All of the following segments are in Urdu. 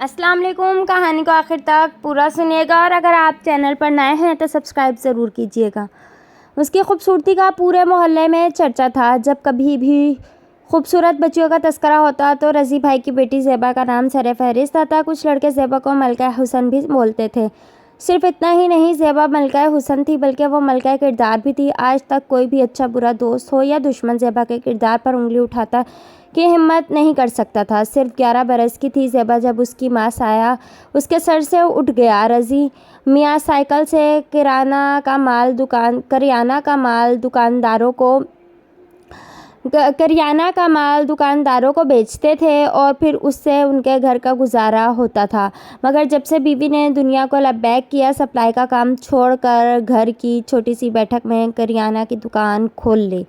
السلام علیکم. کہانی کو آخر تک پورا سنیے گا اور اگر آپ چینل پر نئے ہیں تو سبسکرائب ضرور کیجیے گا. اس کی خوبصورتی کا پورے محلے میں چرچا تھا. جب کبھی بھی خوبصورت بچیوں کا تذکرہ ہوتا تو رضی بھائی کی بیٹی زیبا کا نام سر فہرست آتا. کچھ لڑکے زیبا کو ملکہ حسن بھی بولتے تھے. صرف اتنا ہی نہیں، زیبا ملکہ حسن تھی بلکہ وہ ملکہ کردار بھی تھی. آج تک کوئی بھی اچھا برا دوست ہو یا دشمن زیبا کے کردار پر انگلی اٹھاتا کی ہمت نہیں کر سکتا تھا. صرف 11 برس کی تھی زیبا جب اس کی ماں سایہ اس کے سر سے اٹھ گیا. رضی میاں سائیکل سے کریانہ کا مال دکانداروں کو بیچتے تھے اور پھر اس سے ان کے گھر کا گزارا ہوتا تھا. مگر جب سے بیوی نے دنیا کو لبیک کیا، سپلائی کا کام چھوڑ کر گھر کی چھوٹی سی بیٹھک میں کریانہ کی دکان کھول لی.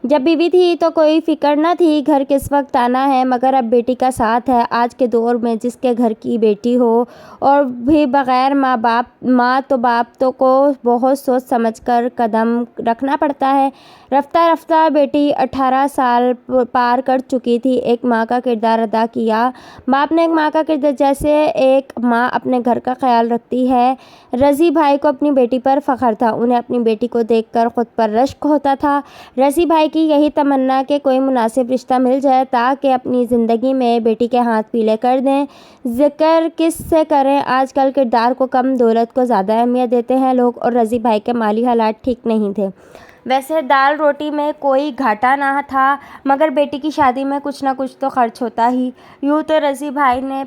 جب بیوی تھی تو کوئی فکر نہ تھی گھر کس وقت آنا ہے، مگر اب بیٹی کا ساتھ ہے. آج کے دور میں جس کے گھر کی بیٹی ہو اور بھی بغیر ماں تو باپ کو بہت سوچ سمجھ کر قدم رکھنا پڑتا ہے. رفتہ رفتہ بیٹی 18 سال پار کر چکی تھی. ایک ماں کا کردار ادا کیا. باپ نے ایک ماں کا کردار جیسے ایک ماں اپنے گھر کا خیال رکھتی ہے. رضی بھائی کو اپنی بیٹی پر فخر تھا. انہیں اپنی بیٹی کو دیکھ کر خود پر رشک ہوتا تھا. رضی بھائی کی یہی تمنا کہ کوئی مناسب رشتہ مل جائے تاکہ اپنی زندگی میں بیٹی کے ہاتھ پیلے کر دیں. ذکر کس سے کریں، آج کل کردار کو کم، دولت کو زیادہ اہمیت دیتے ہیں لوگ، اور رضی بھائی کے مالی حالات ٹھیک نہیں تھے. ویسے دال روٹی میں کوئی گھاٹا نہ تھا، مگر بیٹی کی شادی میں کچھ نہ کچھ تو خرچ ہوتا ہی. یوں تو رضی بھائی نے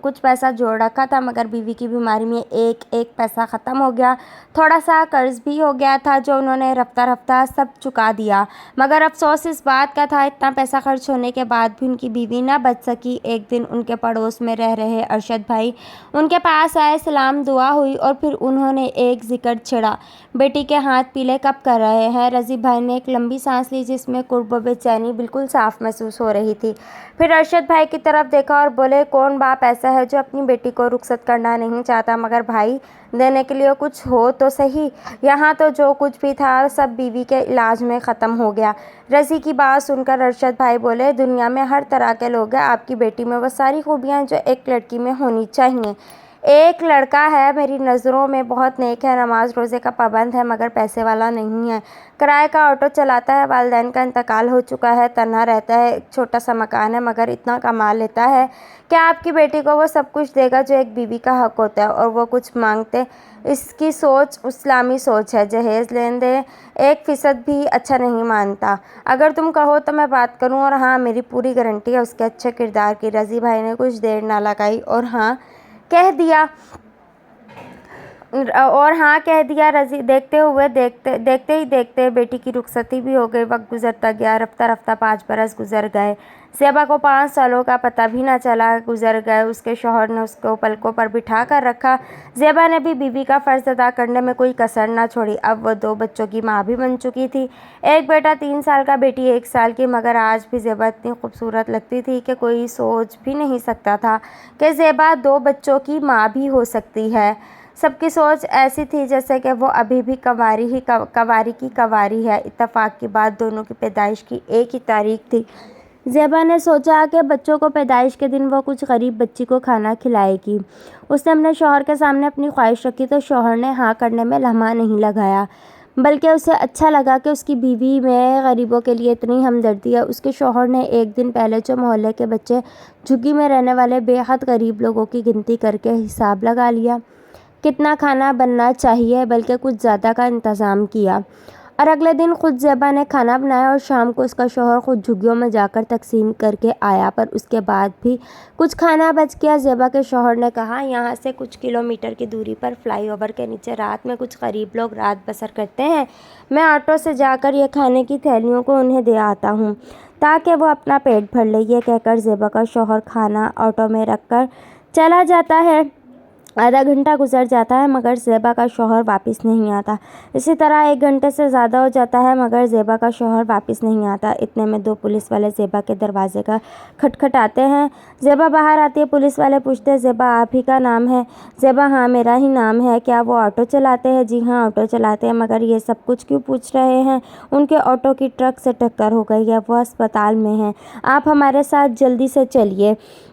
کچھ پیسہ جوڑ رکھا تھا، مگر بیوی کی بیماری میں ایک پیسہ ختم ہو گیا. تھوڑا سا قرض بھی ہو گیا تھا جو انہوں نے رفتہ رفتہ سب چکا دیا. مگر افسوس اس بات کا تھا اتنا پیسہ خرچ ہونے کے بعد بھی ان کی بیوی نہ بچ سکی. ایک دن ان کے پڑوس میں رہ رہے ارشد بھائی ان کے پاس آئے. سلام دعا ہوئی اور پھر انہوں نے ایک ذکر چھڑا: بیٹی کے ہاتھ پیلے کب کر رہے ہیں؟ رضی بھائی نے ایک لمبی سانس لی جس میں قرب و بے چینی بالکل صاف محسوس ہو رہی تھی. پھر ارشد بھائی کی طرف دیکھا اور بولے: کون باپ ایسا ہے جو اپنی بیٹی کو رخصت کرنا نہیں چاہتا؟ مگر بھائی، دینے کے لیے کچھ ہو تو صحیح. یہاں تو جو کچھ بھی تھا سب بیوی کے علاج میں ختم ہو گیا. رضی کی بات سن کر ارشد بھائی بولے: دنیا میں ہر طرح کے لوگ ہیں. آپ کی بیٹی میں وہ ساری خوبیاں جو ایک لڑکی میں ہونی چاہیے. ایک لڑکا ہے میری نظروں میں بہت نیک ہے، نماز روزے کا پابند ہے، مگر پیسے والا نہیں ہے. کرائے کا آٹو چلاتا ہے، والدین کا انتقال ہو چکا ہے، تنہا رہتا ہے، ایک چھوٹا سا مکان ہے، مگر اتنا کما لیتا ہے. کیا آپ کی بیٹی کو وہ سب کچھ دے گا جو ایک بیوی کا حق ہوتا ہے؟ اور وہ کچھ مانگتے؟ اس کی سوچ اسلامی سوچ ہے. جہیز لین دیں 1% بھی اچھا نہیں مانتا. اگر تم کہو تو میں بات کروں، اور ہاں، میری پوری گارنٹی ہے اس کے اچھے کردار کی. رضی بھائی نے کچھ دیر نہ لگائی اور ہاں کہہ دیا. دیکھتے ہی دیکھتے بیٹی کی رخصتی بھی ہو گئی. وقت گزرتا گیا. رفتہ رفتہ 5 برس گزر گئے. زیبا کو 5 سالوں کا پتہ بھی نہ چلا گزر گئے. اس کے شوہر نے اس کو پلکوں پر بٹھا کر رکھا. زیبا نے بھی بیوی کا فرض ادا کرنے میں کوئی کسر نہ چھوڑی. اب وہ 2 بچوں کی ماں بھی بن چکی تھی. ایک بیٹا 3 سال کا، بیٹی 1 سال کی. مگر آج بھی زیبا اتنی خوبصورت لگتی تھی کہ کوئی سوچ بھی نہیں سکتا تھا کہ زیبا 2 بچوں کی ماں بھی ہو سکتی ہے. سب کی سوچ ایسی تھی جیسے کہ وہ ابھی بھی کنواری کی کنواری ہے. اتفاق کی بات، دونوں کی پیدائش کی ایک ہی تاریخ تھی. زیبا نے سوچا کہ بچوں کو پیدائش کے دن وہ کچھ غریب بچی کو کھانا کھلائے گی. اس نے اپنے شوہر کے سامنے اپنی خواہش رکھی تو شوہر نے ہاں کرنے میں لمحہ نہیں لگایا، بلکہ اسے اچھا لگا کہ اس کی بیوی میں غریبوں کے لیے اتنی ہمدردی ہے. اس کے شوہر نے ایک دن پہلے جو محلے کے بچے جھگی میں رہنے والے بے حد غریب لوگوں کی گنتی کر کے حساب لگا لیا. کتنا کھانا بننا چاہیے، بلکہ کچھ زیادہ کا انتظام کیا. اور اگلے دن خود زیبا نے کھانا بنایا اور شام کو اس کا شوہر خود جھگیوں میں جا کر تقسیم کر کے آیا. پر اس کے بعد بھی کچھ کھانا بچ گیا. زیبا کے شوہر نے کہا: یہاں سے کچھ کلومیٹر کی دوری پر فلائی اوور کے نیچے رات میں کچھ غریب لوگ رات بسر کرتے ہیں. میں آٹو سے جا کر یہ کھانے کی تھیلیوں کو انہیں دے آتا ہوں تاکہ وہ اپنا پیٹ بھر لیں. یہ کہہ کر زیبا کا شوہر کھانا آٹو میں رکھ کر چلا جاتا ہے. آدھا گھنٹہ گزر جاتا ہے مگر زیبا کا شوہر واپس نہیں آتا. اسی طرح 1 گھنٹے سے زیادہ ہو جاتا ہے مگر زیبا کا شوہر واپس نہیں آتا. اتنے میں 2 پولیس والے زیبا کے دروازے کا کھٹکھٹاتے ہیں. زیبا باہر آتی ہے. پولیس والے پوچھتے ہیں: زیبا آپ ہی کا نام ہے؟ زیبا: ہاں میرا ہی نام ہے. کیا وہ آٹو چلاتے ہیں؟ جی ہاں آٹو چلاتے ہیں. مگر یہ سب کچھ کیوں پوچھ رہے ہیں؟ ان کے آٹو کی ٹرک سے ٹکر ہو گئی ہے، وہ ہسپتال میں ہیں. آپ ہمارے ساتھ جلدی سے چلیے.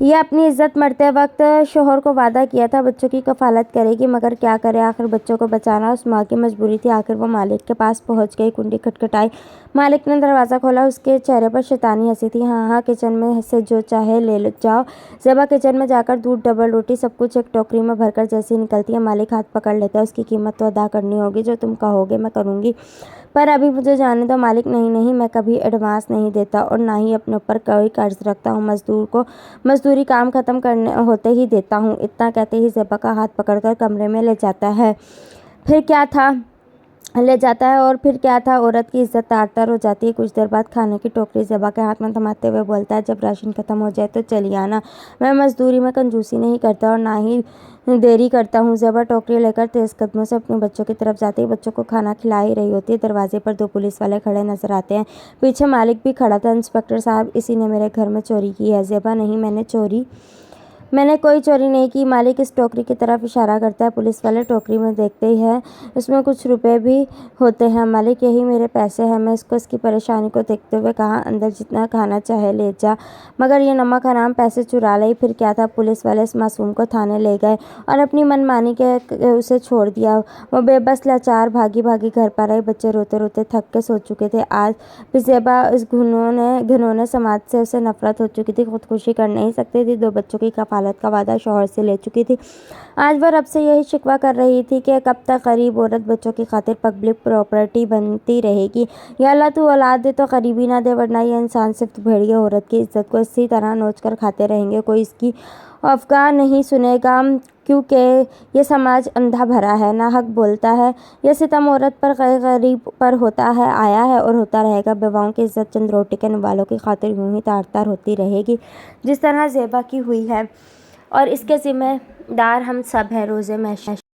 یہ اپنی عزت مرتے وقت شوہر کو وعدہ کیا تھا بچوں کی کفالت کرے گی، مگر کیا کرے، آخر بچوں کو بچانا اس ماں کی مجبوری تھی۔ آخر وہ مالک کے پاس پہنچ گئی، کنڈی کھٹکھٹائی۔ مالک نے دروازہ کھولا، اس کے چہرے پر شیطانی ہنسی تھی۔ ہاں ہاں، کچن میں سے جو چاہے لے جاؤ۔ زیبا کچن میں جا کر دودھ، ڈبل روٹی، سب کچھ ایک ٹوکری میں بھر کر جیسے ہی نکلتی ہے مالک ہاتھ پکڑ لیتا ہے۔ اس کی قیمت تو ادا کرنی ہوگی، جو تم کہو گے میں کروں گی، پر ابھی مجھے جانے دو۔ مالک نہیں نہیں، میں کبھی ایڈوانس نہیں دیتا اور نہ ہی اپنے اوپر کوئی قرض رکھتا ہوں، مزدور کو مزدوری کام ختم کرنے ہوتے ہی دیتا ہوں۔ اتنا کہتے ہی زیبا کا ہاتھ پکڑ کر کمرے میں لے جاتا ہے۔ پھر کیا تھا اور پھر کیا تھا، عورت کی عزت تار تار ہو جاتی ہے۔ کچھ دیر بعد کھانے کی ٹوکری زیبا کے ہاتھ میں تھماتے ہوئے بولتا ہے، جب راشن ختم ہو جائے تو چلی آنا، میں مزدوری میں کنجوسی نہیں کرتا اور نہ ہی دیری کرتا ہوں۔ زیبا ٹوکری لے کر تیز قدموں سے اپنے بچوں کی طرف جاتی ہے، بچوں کو کھانا کھلا ہی رہی ہوتی ہے۔ دروازے پر 2 پولیس والے کھڑے نظر آتے ہیں، پیچھے مالک بھی کھڑا تھا۔ انسپکٹر صاحب، اسی نے میرے گھر میں چوری کی ہے۔ زیبا، نہیں، میں نے کوئی چوری نہیں کی۔ مالک اس ٹوکری کی طرف اشارہ کرتا ہے۔ پولیس والے ٹوکری میں دیکھتے ہیں، اس میں کچھ روپے بھی ہوتے ہیں۔ مالک، یہی میرے پیسے ہیں۔ میں اس کی پریشانی کو دیکھتے ہوئے کہا، اندر جتنا کھانا چاہے لے جا، مگر یہ نمک حرام پیسے چرا لئی۔ پھر کیا تھا، پولیس والے اس معصوم کو تھانے لے گئے اور اپنی من مانی کے اسے چھوڑ دیا۔ وہ بے بس لاچار بھاگی گھر پر آئی، بچے روتے روتے تھک کے سو چکے تھے۔ آج بھی زیبا اس گھنونے سماج سے اسے نفرت ہو چکی تھی، خودکشی کر نہیں سکتی تھی، 2 بچوں کی کفالت کا وعدہ شوہر سے لے چکی تھی۔ آج وہ رب سے یہی شکوہ کر رہی تھی کہ کب تک غریب عورت بچوں کی خاطر پبلک پراپرٹی بنتی رہے گی۔ یا اللہ، تو اولاد دے تو غریبی نہ دے، ورنہ یہ انسان صرف بھیڑیے عورت کی عزت کو اسی طرح نوچ کر کھاتے رہیں گے۔ کوئی اس کی افواہ نہیں سنے گا، کیونکہ یہ سماج اندھا بھرا ہے، ناحق بولتا ہے۔ یہ ستم عورت پر، غریب پر ہوتا ہے، آیا ہے اور ہوتا رہے گا۔ بیواؤں کی عزت چند روٹی کے نوالوں کی خاطر یوں ہی تار تار ہوتی رہے گی، جس طرح زیبا کی ہوئی ہے، اور اس کے ذمہ دار ہم سب ہیں۔ روزے محشر